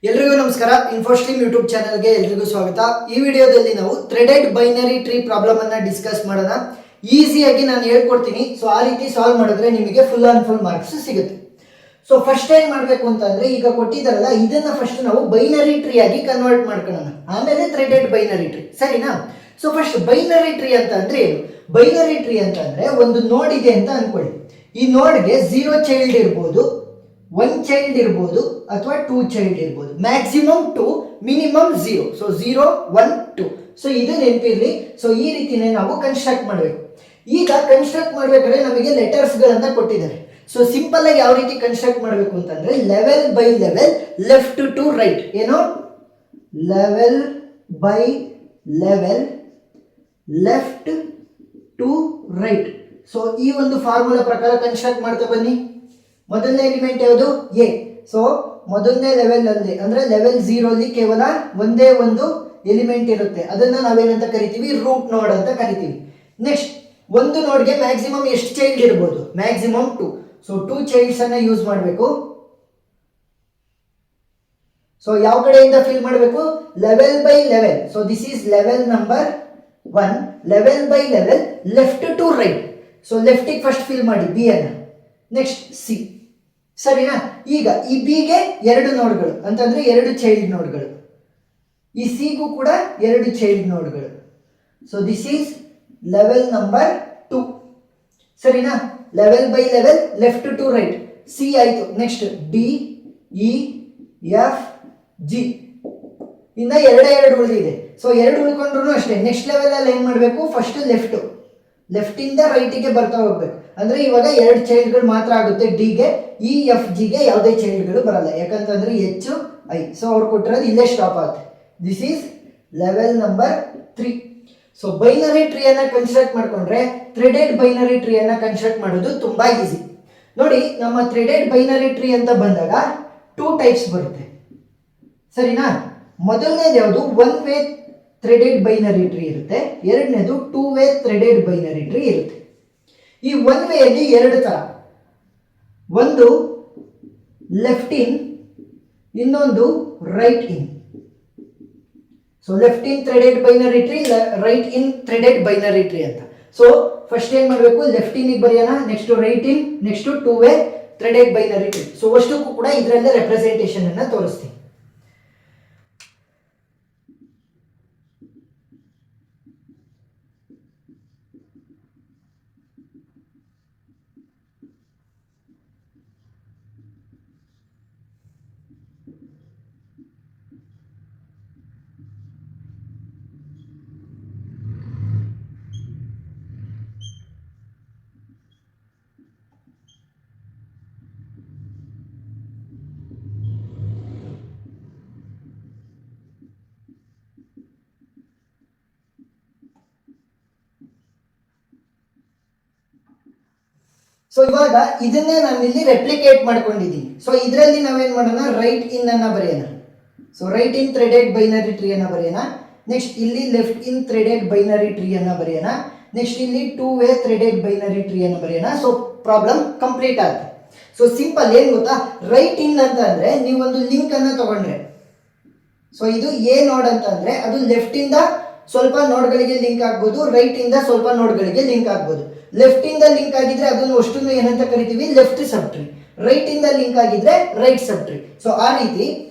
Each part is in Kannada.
ಎಲ್ರಿಗೂ ನಮಸ್ಕಾರ. ಇನ್ಫೋಸ್ಟ್ರೀಮ್ ಯೂಟ್ಯೂಬ್ ಚಾನಲ್ಗೆ ಎಲ್ರಿಗೂ ಸ್ವಾಗತ. ಈ ವಿಡಿಯೋದಲ್ಲಿ ನಾವು ಥ್ರೆಡೆಡ್ ಬೈನರಿ ಟ್ರೀ ಪ್ರಾಬ್ಲಮ್ ಅನ್ನ ಡಿಸ್ಕಸ್ ಮಾಡೋಣ. ಈಸಿಯಾಗಿ ನಾನು ಹೇಳ್ಕೊಡ್ತೀನಿ. ಸೊ ಆ ರೀತಿ ಸಾಲ್ವ್ ಮಾಡಿದ್ರೆ ನಿಮಗೆ ಫುಲ್ ಆನ್ ಫುಲ್ ಮಾರ್ಕ್ಸ್ ಸಿಗುತ್ತೆ. ಸೊ ಫಸ್ಟ್ ಏನ್ ಮಾಡಬೇಕು ಅಂತಂದ್ರೆ, ಈಗ ಕೊಟ್ಟಿದ್ದಾರಲ್ಲ ಇದನ್ನ ಫಸ್ಟ್ ನಾವು ಬೈನರಿ ಟ್ರೀ ಆಗಿ ಕನ್ವರ್ಟ್ ಮಾಡ್ಕೊಳ್ಳೋಣ, ಆಮೇಲೆ ಥ್ರೆಡೆಡ್ ಬೈನರಿ ಟ್ರೀ, ಸರಿನಾ? ಸೊ ಫಸ್ಟ್ ಬೈನರಿ ಟ್ರೀ ಅಂತ ಅಂದ್ರೆ ಏನು? ಬೈನರಿ ಟ್ರೀ ಅಂತ ಅಂದ್ರೆ ಒಂದು ನೋಡ್ ಇದೆ ಅಂತ ಅನ್ಕೊಳ್ಳಿ. ಈ ನೋಡ್ಗೆ 0 ಚೈಲ್ಡ್ ಇರ್ಬೋದು, 1 ಚೈಲ್ಡ್ ಇರ್ಬೋದು ಅಥವಾ 2 ಚೈಲ್ಡ್ ಇರ್ಬೋದು. Maximum 2, minimum 0. ಸೊ 0, 1, 2. ಸೊ ಇದು ನೆನಪಿರ್ಲಿ. ಸೊ ಈ ರೀತಿನೇ ನಾವು ಕನ್ಸ್ಟ್ರಕ್ಟ್ ಮಾಡಬೇಕು. ಈಗ ಕನ್ಸ್ಟ್ರಕ್ಟ್ ಮಾಡ್ಬೇಕಾದ್ರೆ ನಮಗೆ ಲೆಟರ್ಸ್ ಗಳನ್ನ ಕೊಟ್ಟಿದ್ದಾರೆ. ಸೊ ಸಿಂಪಲ್ ಆಗಿ ಯಾವ ರೀತಿ ಕನ್ಸ್ಟ್ರಕ್ಟ್ ಮಾಡಬೇಕು ಅಂತಂದ್ರೆ, level by level, left to right. ಏನು? Level by level, left to right. So ಈ ಒಂದು ಫಾರ್ಮುಲಾ ಪ್ರಕಾರ ಕನ್ಸ್ಟ್ರಕ್ಟ್ ಮಾಡ್ತಾ ಬನ್ನಿ. ಮೊದಲನೇ ಎಲಿಮೆಂಟ್ ಯಾವುದು? ಎ. ಸೊ ಮೊದಲನೇ ಲೆವೆಲ್ ಅಲ್ಲಿ ಅಂದ್ರೆ ಲೆವೆಲ್ 0 ಅಲ್ಲಿ ಕೇವಲ ಒಂದೇ ಒಂದು ಎಲಿಮೆಂಟ್ ಇರುತ್ತೆ. ಅದನ್ನ ನಾವೇನಂತ ಕರಿತೀವಿ? ರೂಟ್ ನೋಡ್ ಅಂತ ಕರಿತೀವಿ. ನೆಕ್ಸ್ಟ್ ಒಂದು ನೋಡ್ಗೆ ಮ್ಯಾಕ್ಸಿಮಮ್ ಎಷ್ಟು ಚೈಲ್ಡ್ ಇರ್ಬೋದು? ಮ್ಯಾಕ್ಸಿಮಮ್ 2. ಸೊ 2 ಚೈಲ್ಡ್ಸ್ ಅನ್ನ ಯೂಸ್ ಮಾಡಬೇಕು. ಸೊ ಯಾವ ಕಡೆಯಿಂದ ಫಿಲ್ ಮಾಡಬೇಕು? Level by level. So this is level number 1. Level by level, left to right. So ಲೆಫ್ಟಿಗೆ ಫಸ್ಟ್ ಫಿಲ್ ಮಾಡಿ ಬಿ ಅನ್ನ, ನೆಕ್ಸ್ಟ್ ಸಿ, ಸರಿನಾ? ಈಗ ಈ ಬಿ ಗೆ 2 ನೋಡ್ಗಳು ಅಂತಂದ್ರೆ 2 ಚೈಲ್ಡ್ ನೋಡ್ಗಳು, ಈ ಸಿ ಗೂ ಕೂಡ 2 ಚೈಲ್ಡ್ ನೋಡ್ಗಳು. So this is level number 2, ಸರಿನಾ? Level by level, left to right. C ಆಯ್ತು. Next D, E, F, G. ಇನ್ನ 2 ಉಳಿದಿದೆ. ಸೊ 2 ಉಳ್ಕೊಂಡ್ರು ಅಷ್ಟೇ. ನೆಕ್ಸ್ಟ್ ಲೆವೆಲ್ ಅಲ್ಲಿ ಏನ್ ಮಾಡಬೇಕು? ಫಸ್ಟ್ ಲೆಫ್ಟ್ ಇಂದ ರೈಟ್ ಗೆ ಬರ್ತಾ ಹೋಗ್ಬೇಕು. ಅಂದ್ರೆ ಇವಾಗ 2 ಚೈಲ್ಡ್ಗಳು ಮಾತ್ರ ಆಗುತ್ತೆ ಡಿ ಗೆ. ಇ, ಎಫ್, ಜಿ ಗೆ ಯಾವುದೇ ಚೈಲ್ಡ್ಗಳು ಬರಲ್ಲ, ಯಾಕಂತಂದ್ರೆ ಎಚ್, ಐ. ಸೊ ಅವ್ರು ಕೊಟ್ಟಿರೋದು ಇಲ್ಲೇ ಸ್ಟಾಪ್ ಆಗುತ್ತೆ. This is level number 3. So binary tree ಅನ್ನ ಕನ್ಸ್ಟ್ರಕ್ಟ್ ಮಾಡ್ಕೊಂಡ್ರೆ ಥ್ರೆಡೆಡ್ ಬೈನರಿ ಟ್ರೀ ಅನ್ನ ಕನ್ಸ್ಟ್ರಕ್ಟ್ ಮಾಡೋದು ತುಂಬಾ ಈಸಿ. ನೋಡಿ, ನಮ್ಮ ಥ್ರೆಡೆಡ್ ಬೈನರಿ ಟ್ರೀ ಅಂತ ಬಂದಾಗ 2 ಟೈಪ್ಸ್ ಬರುತ್ತೆ, ಸರಿನಾ? ಮೊದಲನೇದು ಯಾವುದು? 1 ವೇ ಥ್ರೆಡೆಡ್ ಬೈನರಿ ಟ್ರೀ ಇರುತ್ತೆ. ಎರಡನೇದು 2 ವೇ ಥ್ರೆಡೆಡ್ ಬೈನರಿ ಟ್ರೀ ಇರುತ್ತೆ. ಈ 1 ವೇ ಅಲ್ಲಿ 2 ತರ, ಒಂದು ಲೆಫ್ಟ್ ಇನ್, ಇನ್ನೊಂದು right in. So left in threaded binary tree, right in threaded binary tree ಅಂತ. ಸೊ ಫಸ್ಟ್ ಏನ್ ಮಾಡಬೇಕು? ಲೆಫ್ಟ್ ಇನ್ ಬರೆಯೋಣ, next right in, next 2 way threaded binary tree. So ಅಷ್ಟಕ್ಕೂ ಕೂಡ ಇದರಲ್ಲೇ ರೆಪ್ರೆಸೆಂಟೇಷನ್ ಅನ್ನ ತೋರಿಸ್ತೀನಿ. ಸೊ ಇವಾಗ ಇದನ್ನೇ ನಾನು ಇಲ್ಲಿ ರೆಪ್ಲಿಕೇಟ್ ಮಾಡ್ಕೊಂಡಿದ್ದೀನಿ. ಸೊ ಇದರಲ್ಲಿ ನಾವೇನ್ ಮಾಡೋಣ? ರೈಟ್ ಇನ್ ಅನ್ನ ಬರೆಯೋಣ. So right in threaded binary tree ಅನ್ನ ಬರೆಯೋಣ. ನೆಕ್ಸ್ಟ್ ಇಲ್ಲಿ left in threaded binary tree ಅನ್ನ ಬರೆಯೋಣ. ನೆಕ್ಸ್ಟ್ ಇಲ್ಲಿ 2 ವೇ ಥ್ರೆಡೆಡ್ ಬೈನರಿ ಟ್ರೀ ಅನ್ನ ಬರೆಯೋಣ. ಸೊ ಪ್ರಾಬ್ಲಮ್ ಕಂಪ್ಲೀಟ್ ಆಗುತ್ತೆ. So simple. ಏನ್ ಗೊತ್ತಾ? ರೈಟ್ ಇನ್ ಅಂತ ಅಂದ್ರೆ ನೀವು ಒಂದು ಲಿಂಕ್ ಅನ್ನ ತಗೊಂಡ್ರೆ, ಸೊ ಇದು ಎ ನೋಡ್ ಅಂತ ಅಂದ್ರೆ ಅದು ಲೆಫ್ಟ್ ಇಂದ ಸ್ವಲ್ಪ ನೋಡ್ಗಳಿಗೆ ಲಿಂಕ್ ಆಗ್ಬೋದು, ರೈಟ್ ಇಂದ ಸ್ವಲ್ಪ ನೋಡ್ಗಳಿಗೆ ಲಿಂಕ್ ಆಗ್ಬೋದು. ಲೆಫ್ಟ್ ಇಂದ ಲಿಂಕ್ ಆಗಿದ್ರೆ ಅದನ್ನು ಅಷ್ಟನ್ನು ಏನಂತ ಕರಿತೀವಿ? ಲೆಫ್ಟ್ ಸಬ್ ಟ್ರೀ. ರೈಟ್ ಇಂದ ಲಿಂಕ್ ಆಗಿದ್ರೆ ರೈಟ್ ಸಬ್ ಟ್ರೀ. ಸೊ ಆ ರೀತಿ.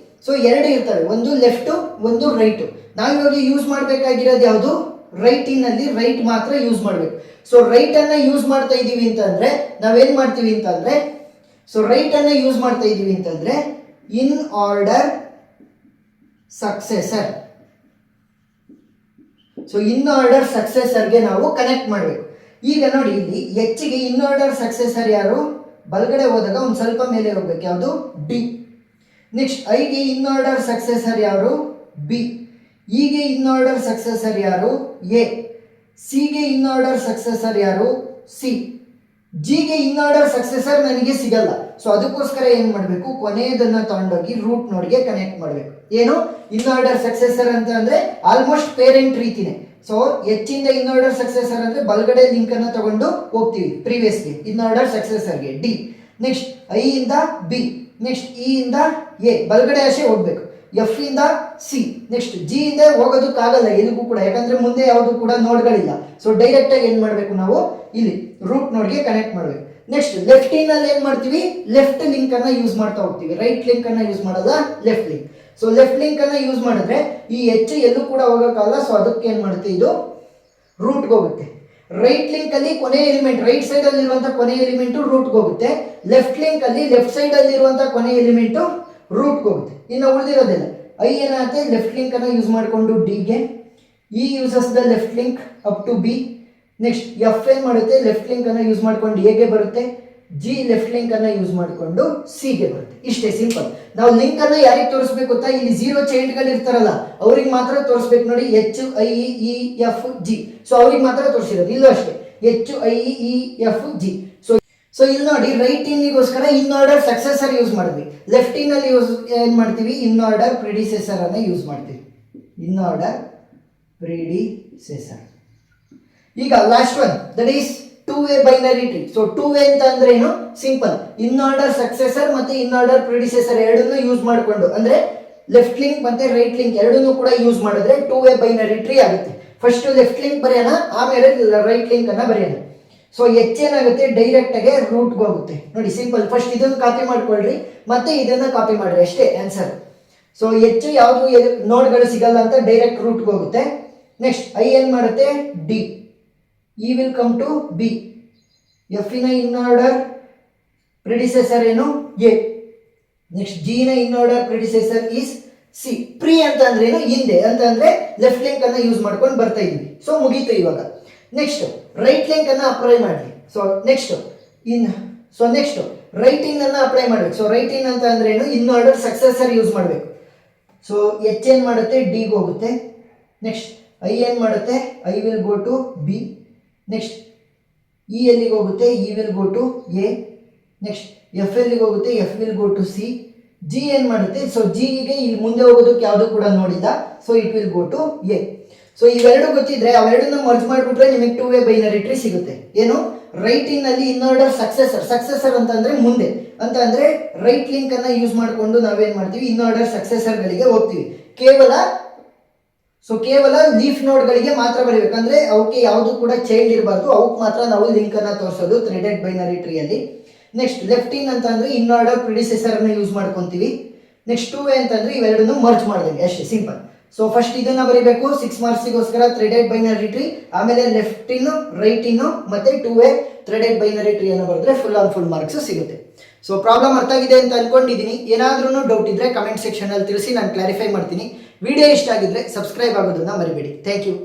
ಸೊ 2 ಇರ್ತವೆ, ಒಂದು ಲೆಫ್ಟ್, ಒಂದು ರೈಟ್. ನಾವು ಇವಾಗ ಯೂಸ್ ಮಾಡಬೇಕಾಗಿರೋದು ಯಾವುದು? ರೈಟ್ ಇನ್ ಅಲ್ಲಿ ರೈಟ್ ಮಾತ್ರ ಯೂಸ್ ಮಾಡಬೇಕು. ಸೊ ರೈಟ್ ಅನ್ನ ಯೂಸ್ ಮಾಡ್ತಾ ಇದೀವಿ ಅಂತಂದ್ರೆ ನಾವೇನ್ ಮಾಡ್ತೀವಿ ಅಂತಂದ್ರೆ, ಸೊ ರೈಟ್ ಅನ್ನ ಯೂಸ್ ಮಾಡ್ತಾ ಇದೀವಿ ಅಂತಂದ್ರೆ in order successor. So in order ಸಕ್ಸೆಸರ್ಗೆ ನಾವು ಕನೆಕ್ಟ್ ಮಾಡಬೇಕು. ಈಗ ನೋಡಿ, ಇಲ್ಲಿ ಹೆಚ್ಚಿಗೆ ಇನ್ ಆರ್ಡರ್ ಸಕ್ಸೆಸರ್ ಯಾರು? ಬಲಗಡೆ ಹೋದಾಗ ಒಂದು ಸ್ವಲ್ಪ ಮೇಲೆ ಹೋಗ್ಬೇಕು. ಯಾವುದು? ಡಿ. ನೆಕ್ಸ್ಟ್ ಐಗೆ ಇನ್ ಆರ್ಡರ್ ಸಕ್ಸೆಸರ್ ಯಾರು? ಬಿ. ಇಗೆ ಇನ್ ಆರ್ಡರ್ ಸಕ್ಸೆಸರ್ ಯಾರು? ಎ. ಸಿಗೆ ಇನ್ ಆರ್ಡರ್ ಸಕ್ಸೆಸರ್ ಯಾರು? ಸಿ. ಜಿಗೆ ಇನ್ ಆರ್ಡರ್ ಸಕ್ಸೆಸರ್ ನನಗೆ ಸಿಗಲ್ಲ. ಸೊ ಅದಕ್ಕೋಸ್ಕರ ಏನ್ ಮಾಡಬೇಕು? ಕೊನೆಯದನ್ನ ತಗೊಂಡೋಗಿ ರೂಟ್ ನೋಡ್ಗೆ ಕನೆಕ್ಟ್ ಮಾಡಬೇಕು. ಏನು? ಇನ್ ಆರ್ಡರ್ ಸಕ್ಸೆಸರ್ ಅಂತ ಅಂದ್ರೆ ಆಲ್ಮೋಸ್ಟ್ ಪೇರೆಂಟ್ ರೀತಿನೇ. ಸೊ ಹೆಚ್ಚಿಂದ ಇನ್ ಆರ್ಡರ್ ಸಕ್ಸೆಸರ್ ಅಂದ್ರೆ ಬಲಗಡೆ ಲಿಂಕ್ ಅನ್ನ ತಗೊಂಡು ಹೋಗ್ತೀವಿ ಪ್ರೀವಿಯಸ್ಲಿ ಇನ್ ಆರ್ಡರ್ ಸಕ್ಸೆಸರ್ಗೆ ಡಿ. ನೆಕ್ಸ್ಟ್ ಐ ಇಂದ ಬಿ, ನೆಕ್ಸ್ಟ್ ಇ ಇಂದ ಎ, ಬಲಗಡೆ ಆಶೆ ಹೋಗ್ಬೇಕು. ಎಫ್ ಇಂದ ಸಿ, ನೆಕ್ಸ್ಟ್ ಜಿ ಇಂದ ಹೋಗೋದಕ್ಕಾಗಲ್ಲ ಎಲ್ಲಿಗೂ ಕೂಡ, ಯಾಕಂದ್ರೆ ಮುಂದೆ ಯಾವುದು ಕೂಡ ನೋಡ್ಗಳಿಲ್ಲ. ಸೊ ಡೈರೆಕ್ಟ್ ಆಗಿ ಏನ್ ಮಾಡಬೇಕು ನಾವು ಇಲ್ಲಿ ರೂಟ್ ನೋಡ್ಗೆ ಕನೆಕ್ಟ್ ಮಾಡಬೇಕು. ನೆಕ್ಸ್ಟ್ ಲೆಫ್ಟ್ ಇನ್ ಅಲ್ಲಿ ಏನ್ ಮಾಡ್ತೀವಿ, ಲೆಫ್ಟ್ ಲಿಂಕ್ ಅನ್ನ ಯೂಸ್ ಮಾಡ್ತಾ ಹೋಗ್ತೀವಿ, ರೈಟ್ ಲಿಂಕ್ ಅನ್ನ ಯೂಸ್ ಮಾಡಲ್ಲ, left link. So left link ಅನ್ನ ಯೂಸ್ ಮಾಡಿದ್ರೆ ಈ ಎಚ್ ಎಲ್ಲೂ ಕೂಡ ಹೋಗೋಕ್ಕಾಗಲ್ಲ. ಸೊ ಅದಕ್ಕೆ ಏನ್ ಮಾಡುತ್ತೆ, ಇದು ರೂಟ್ಗೆ ಹೋಗುತ್ತೆ. ರೈಟ್ ಲಿಂಕ್ ಅಲ್ಲಿ ಕೊನೆ ಎಲಿಮೆಂಟ್, ರೈಟ್ ಸೈಡ್ ಅಲ್ಲಿ ಇರುವಂತಹ ಕೊನೆ ಎಲಿಮೆಂಟ್ ರೂಟ್ಗೆ ಹೋಗುತ್ತೆ. ಲೆಫ್ಟ್ ಲಿಂಕ್ ಅಲ್ಲಿ ಲೆಫ್ಟ್ ಸೈಡ್ ಅಲ್ಲಿ ಇರುವಂತಹ ಕೊನೆ ಎಲಿಮೆಂಟ್ ರೂಟ್ಗೆ ಹೋಗುತ್ತೆ. ಇನ್ನು ಉಳಿದಿರೋದಿಲ್ಲ. ಐ ಏನಾಗುತ್ತೆ, ಲೆಫ್ಟ್ ಲಿಂಕ್ ಅನ್ನ ಯೂಸ್ ಮಾಡಿಕೊಂಡು ಡಿಗೆ, E uses the left link up to B. Next F ಏನ್ ಮಾಡುತ್ತೆ, ಲೆಫ್ಟ್ ಲಿಂಕ್ ಅನ್ನ ಯೂಸ್ ಮಾಡ್ಕೊಂಡು ಎಗೆ ಬರುತ್ತೆ. ಜಿ ಲೆಫ್ಟ್ ಲಿಂಕ್ ಅನ್ನ ಯೂಸ್ ಮಾಡಿಕೊಂಡು ಸಿಗೆ ಬರುತ್ತೆ. ಇಷ್ಟೇ ಸಿಂಪಲ್. ನಾವು ಲಿಂಕ್ ಅನ್ನ ಯಾರಿಗೆ ತೋರಿಸ್ಬೇಕು ಗೊತ್ತಾ, ಇಲ್ಲಿ 0 ಚೈಲ್ಡ್ಗಳು ಇರ್ತಾರಲ್ಲ ಅವ್ರಿಗೆ ಮಾತ್ರ ತೋರಿಸ್ಬೇಕು. ನೋಡಿ H I E F G, so ಅವ್ರಿಗೆ ಮಾತ್ರ ತೋರಿಸಿರೋದು. ಇಲ್ಲೂ ಅಷ್ಟೇ H I E F G. So ಇಲ್ಲಿ ನೋಡಿ ರೈಟ್ ಇನ್ನಿಗೋಸ್ಕರ ಇನ್ ಆರ್ಡರ್ ಸಕ್ಸೆಸರ್ ಯೂಸ್ ಮಾಡಿದ್ವಿ. ಲೆಫ್ಟ್ ಇನ್ ಅಲ್ಲಿ ಏನ್ ಮಾಡ್ತೀವಿ, ಇನ್ ಆರ್ಡರ್ ಪ್ರಿಡಿಸೆಸರ್ ಅನ್ನ ಯೂಸ್ ಮಾಡ್ತೀವಿ. In order predecessor. ಈಗ last one, that is two way binary tree. So two way ಅಂತ ಅಂದ್ರೆ ಏನು, ಸಿಂಪಲ್. ಇನ್ ಆರ್ಡರ್ ಸಕ್ಸೆಸರ್ ಮತ್ತೆ ಇನ್ ಆರ್ಡರ್ ಪ್ರಿಡಿಸೆಸರ್ ಎರಡನ್ನೂ ಯೂಸ್ ಮಾಡಿಕೊಂಡು, ಅಂದ್ರೆ ಲೆಫ್ಟ್ ಲಿಂಕ್ ಮತ್ತೆ ರೈಟ್ ಲಿಂಕ್ ಎರಡನ್ನೂ ಕೂಡ ಯೂಸ್ ಮಾಡಿದ್ರೆ ಟೂ ವೇ ಬೈನರಿ ಟ್ರೀ ಆಗುತ್ತೆ. ಫಸ್ಟ್ ಲೆಫ್ಟ್ ಲಿಂಕ್ ಬರೆಯೋಣ, ಆಮೇಲೆ ರೈಟ್ ಲಿಂಕ್ ಅನ್ನ ಬರೆಯೋಣ. ಸೊ ಎಚ್ ಏನಾಗುತ್ತೆ, ಡೈರೆಕ್ಟ್ ಆಗಿ ರೂಟ್ಗೆ ಹೋಗುತ್ತೆ. ನೋಡಿ ಸಿಂಪಲ್. ಫಸ್ಟ್ ಇದನ್ನು ಕಾಪಿ ಮಾಡ್ಕೊಳ್ರಿ, ಮತ್ತೆ ಇದನ್ನ ಕಾಪಿ ಮಾಡ್ರಿ, ಅಷ್ಟೇ ಆನ್ಸರ್. ಸೊ ಎಚ್ ಯಾವುದು ನೋಡ್ಗಳು ಸಿಗಲ್ಲ ಅಂತ ಡೈರೆಕ್ಟ್ ರೂಟ್ಗೆ ಹೋಗುತ್ತೆ. ನೆಕ್ಸ್ಟ್ ಐ ಏನ್ ಮಾಡುತ್ತೆ, D, E will come to B. F ಇನ ಇನ್ ಆರ್ಡರ್ ಪ್ರಿಡಿಸೆಸರ್ ಏನು, ಎ. ನೆಕ್ಸ್ಟ್ ಜಿ ನ in order predecessor is C. Pre ಅಂತ ಅಂದ್ರೆ ಏನು, ಹಿಂದೆ ಅಂತ ಅಂದ್ರೆ ಲೆಫ್ಟ್ ಲಿಂಕ್ ಅನ್ನ ಯೂಸ್ ಮಾಡ್ಕೊಂಡು ಬರ್ತಾ ಇದೀವಿ. ಸೊ ಮುಗೀತು ಇವಾಗ. ನೆಕ್ಸ್ಟ್ ರೈಟ್ ಲಿಂಕ್ ಅನ್ನ ಅಪ್ಲೈ ಮಾಡಿ. ಸೊ ನೆಕ್ಸ್ಟ್ ರೈಟ್ ಇನ್ ಅನ್ನ ಅಪ್ಲೈ ಮಾಡ್ಬೇಕು. ಸೊ ರೈಟ್ ಇನ್ ಅಂತ ಅಂದ್ರೆ ಏನು, ಇನ್ ಆರ್ಡರ್ ಸಕ್ಸೆಸರ್ ಯೂಸ್ ಮಾಡಬೇಕು. ಸೊ ಎಚ್ ಏನ್ ಮಾಡುತ್ತೆ, ಡಿಗೆ ಹೋಗುತ್ತೆ. ನೆಕ್ಸ್ಟ್ ಐ ಏನ್ ಮಾಡುತ್ತೆ, I will go to B. Next E ಎಲ್ಲಿಗೆ ಹೋಗುತ್ತೆ, E will go to A. Next F ಎಲ್ಲಿಗೆ ಹೋಗುತ್ತೆ, F will go to C. G ಏನ್ ಮಾಡುತ್ತೆ, ಸೊ ಜಿಗೆ ಇಲ್ಲಿ ಮುಂದೆ ಹೋಗೋದಕ್ಕೆ ಯಾವುದು ಕೂಡ ನೋಡಿಲ್ಲ, so it will go to A. So ಇವೆರಡು ಗೊತ್ತಿದ್ರೆ ಅವೆರಡನ್ನ ಮರ್ಜ್ ಮಾಡಿಬಿಟ್ರೆ ನಿಮಗೆ ಟೂ ವೇ ಬೈನರಿ ಟ್ರೀ ಸಿಗುತ್ತೆ. ಏನು, ರೈಟ್ ಇನ್ ಅಲ್ಲಿ ಇನ್ ಆರ್ಡರ್ ಸಕ್ಸೆಸರ್ ಅಂತ ಅಂದ್ರೆ ಮುಂದೆ ಅಂತ ಅಂದ್ರೆ ರೈಟ್ ಲಿಂಕ್ ಅನ್ನ ಯೂಸ್ ಮಾಡಿಕೊಂಡು ನಾವೇನ್ ಮಾಡ್ತೀವಿ, ಇನ್ ಆರ್ಡರ್ ಸಕ್ಸೆಸರ್ ಗಳಿಗೆ ಹೋಗ್ತೀವಿ. ಕೇವಲ ಲೀಫ್ ನೋಡ್ಗಳಿಗೆ ಮಾತ್ರ ಬರೀಬೇಕಂದ್ರೆ ಅವಕ್ಕೆ ಯಾವುದು ಕೂಡ ಚೈಲ್ಡ್ ಇರಬಾರ್ದು, ಅವಕ್ಕೆ ಮಾತ್ರ ನಾವು ಲಿಂಕ್ ಅನ್ನ ತೋರಿಸೋದು ಥ್ರೆಡೆಡ್ ಬೈನರಿ ಟ್ರೀ ಅಲ್ಲಿ. ನೆಕ್ಸ್ಟ್ ಲೆಫ್ಟ್ ಇನ್ ಅಂತ ಅಂದ್ರೆ ಇನ್ ಆರ್ಡರ್ ಪ್ರಿಡಿಸೆಸರ್ ಅನ್ನ ಯೂಸ್ ಮಾಡ್ಕೊಂತೀವಿ. ನೆಕ್ಸ್ಟ್ ಟೂ ವೇ ಅಂತಂದ್ರೆ ಇವೆರಡನ್ನು ಮರ್ಜ್ ಮಾಡಿದಂಗೆ, ಅಷ್ಟೇ ಸಿಂಪಲ್. ಸೊ ಫಸ್ಟ್ ಇದನ್ನ ಬರೀಬೇಕು 6 ಮಾರ್ಕ್ಸ್ಗೋಸ್ಕರ ಥ್ರೆಡೆಡ್ ಬೈನರಿ ಟ್ರೀ, ಆಮೇಲೆ ಲೆಫ್ಟ್ ಇನ್, ರೈಟ್ ಇನ್ ಮತ್ತೆ two way threaded binary tree ಅನ್ನು ಬರೆದ್ರೆ ಫುಲ್ ಮಾರ್ಕ್ಸ್ ಸಿಗುತ್ತೆ. ಸೊ ಪ್ರಾಬ್ಲಮ್ ಅರ್ಥ ಆಗಿದೆ ಅಂತ ಅನ್ಕೊಂಡಿದ್ದೀನಿ. ಏನಾದ್ರೂ ಡೌಟ್ ಇದ್ರೆ ಕಮೆಂಟ್ ಸೆಕ್ಷನ್ ಅಲ್ಲಿ ತಿಳಿಸಿ, ನಾನು ಕ್ಲಾರಿಫೈ ಮಾಡ್ತೀನಿ. ವಿಡಿಯೋ ಇಷ್ಟ ಆಗಿದ್ರೆ ಸಬ್ಸ್ಕ್ರೈಬ್ ಆಗೋದನ್ನ ಮರಿಬೇಡಿ. Thank you.